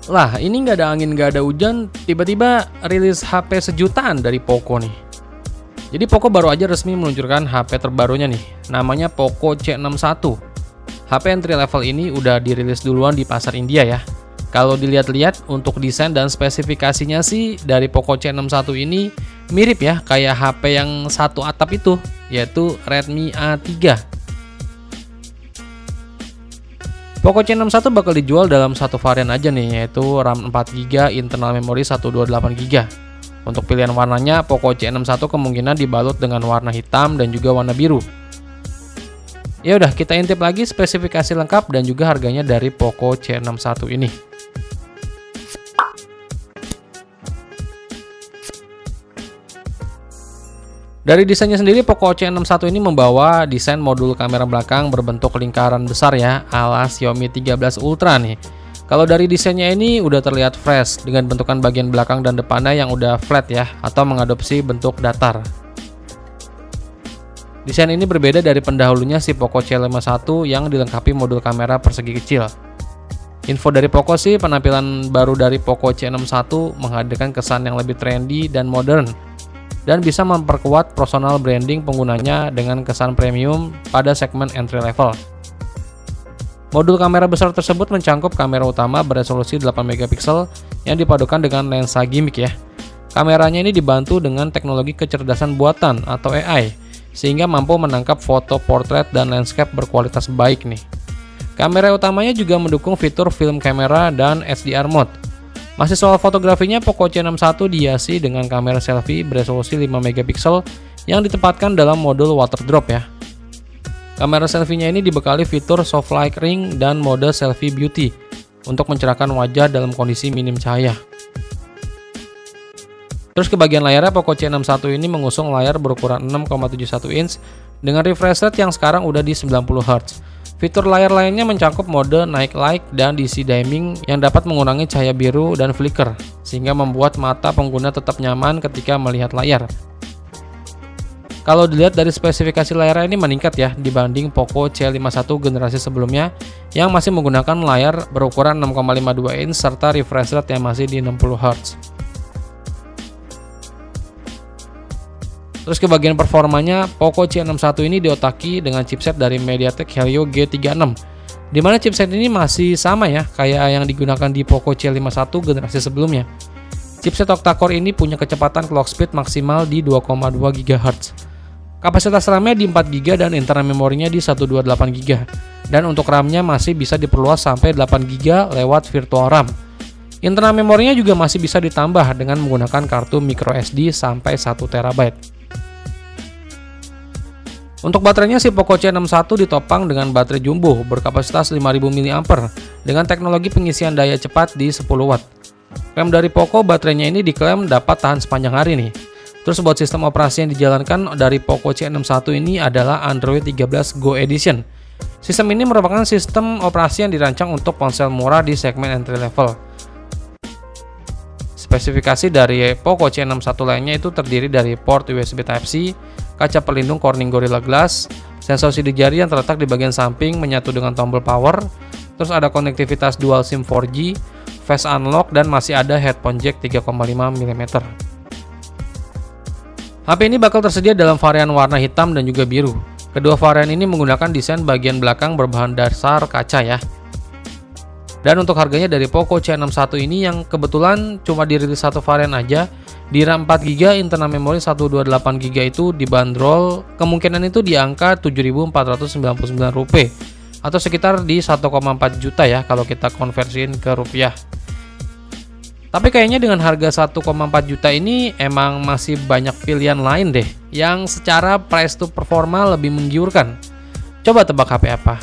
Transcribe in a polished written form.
Lah, ini nggak ada angin, nggak ada hujan, tiba-tiba rilis HP sejutaan dari Poco nih. Jadi Poco baru aja resmi meluncurkan HP terbarunya nih, namanya Poco C61. HP entry level ini udah dirilis duluan di pasar India ya. Kalau dilihat-lihat untuk desain dan spesifikasinya sih dari Poco C61 ini mirip ya kayak HP yang satu atap itu, yaitu Redmi A3. Poco C61 bakal dijual dalam satu varian aja nih, yaitu RAM 4GB, internal memory 128GB. Untuk pilihan warnanya, Poco C61 kemungkinan dibalut dengan warna hitam dan juga warna biru. Ya udah, kita intip lagi spesifikasi lengkap dan juga harganya dari Poco C61 ini. Dari desainnya sendiri, Poco C61 ini membawa desain modul kamera belakang berbentuk lingkaran besar ya, ala Xiaomi 13 Ultra nih. Kalau dari desainnya ini udah terlihat fresh dengan bentukan bagian belakang dan depannya yang udah flat ya, atau mengadopsi bentuk datar. Desain ini berbeda dari pendahulunya si Poco C51 yang dilengkapi modul kamera persegi kecil. Info dari Poco sih, penampilan baru dari Poco C61 menghadirkan kesan yang lebih trendy dan modern, dan bisa memperkuat personal branding penggunanya dengan kesan premium pada segmen entry level. Modul kamera besar tersebut mencangkup kamera utama beresolusi 8MP yang dipadukan dengan lensa gimmick ya. Kameranya ini dibantu dengan teknologi kecerdasan buatan atau AI, sehingga mampu menangkap foto portrait dan landscape berkualitas baik nih. Kamera utamanya juga mendukung fitur film kamera dan HDR mode. Masih soal fotografinya, Poco C61 dihiasi dengan kamera selfie beresolusi 5MP yang ditempatkan dalam modul water drop ya. Kamera selfie-nya ini dibekali fitur soft light ring dan mode selfie beauty untuk mencerahkan wajah dalam kondisi minim cahaya. Terus ke bagian layarnya, Poco C61 ini mengusung layar berukuran 6,71 inch dengan refresh rate yang sekarang udah di 90Hz. Fitur layar lainnya mencakup mode night light dan DC dimming yang dapat mengurangi cahaya biru dan flicker, sehingga membuat mata pengguna tetap nyaman ketika melihat layar. Kalau dilihat dari spesifikasi layarnya ini meningkat ya dibanding Poco C51 generasi sebelumnya yang masih menggunakan layar berukuran 6,52 inch serta refresh rate yang masih di 60Hz. Terus ke bagian performanya, Poco C61 ini diotaki dengan chipset dari MediaTek Helio G36, di mana chipset ini masih sama ya kayak yang digunakan di Poco C51 generasi sebelumnya. Chipset octa-core ini punya kecepatan clock speed maksimal di 2,2 GHz. Kapasitas RAM-nya di 4GB dan internal memorinya di 128GB. Dan untuk RAM-nya masih bisa diperluas sampai 8GB lewat virtual RAM. Internal memorinya juga masih bisa ditambah dengan menggunakan kartu microSD sampai 1TB. Untuk baterainya, si Poco C61 ditopang dengan baterai jumbo berkapasitas 5000 mAh dengan teknologi pengisian daya cepat di 10 Watt. Klaim dari Poco, baterainya ini diklaim dapat tahan sepanjang hari nih. Terus buat sistem operasi yang dijalankan dari Poco C61 ini adalah Android 13 Go Edition. Sistem ini merupakan sistem operasi yang dirancang untuk ponsel murah di segmen entry level. Spesifikasi dari Poco C61 lainnya itu terdiri dari port USB Type-C, kaca pelindung Corning Gorilla Glass, sensor sidik jari yang terletak di bagian samping menyatu dengan tombol power, terus ada konektivitas dual SIM 4G, face unlock, dan masih ada headphone jack 3,5mm. HP ini bakal tersedia dalam varian warna hitam dan juga biru. Kedua varian ini menggunakan desain bagian belakang berbahan dasar kaca ya. Dan untuk harganya dari Poco C61 ini yang kebetulan cuma dirilis satu varian aja, di RAM 4GB, internal memori 128GB itu dibanderol kemungkinan itu di angka Rp7.499 atau sekitar di 1,4 juta ya kalau kita konversiin ke rupiah. Tapi kayaknya dengan harga 1,4 juta ini emang masih banyak pilihan lain deh yang secara price to performa lebih menggiurkan. Coba tebak HP apa?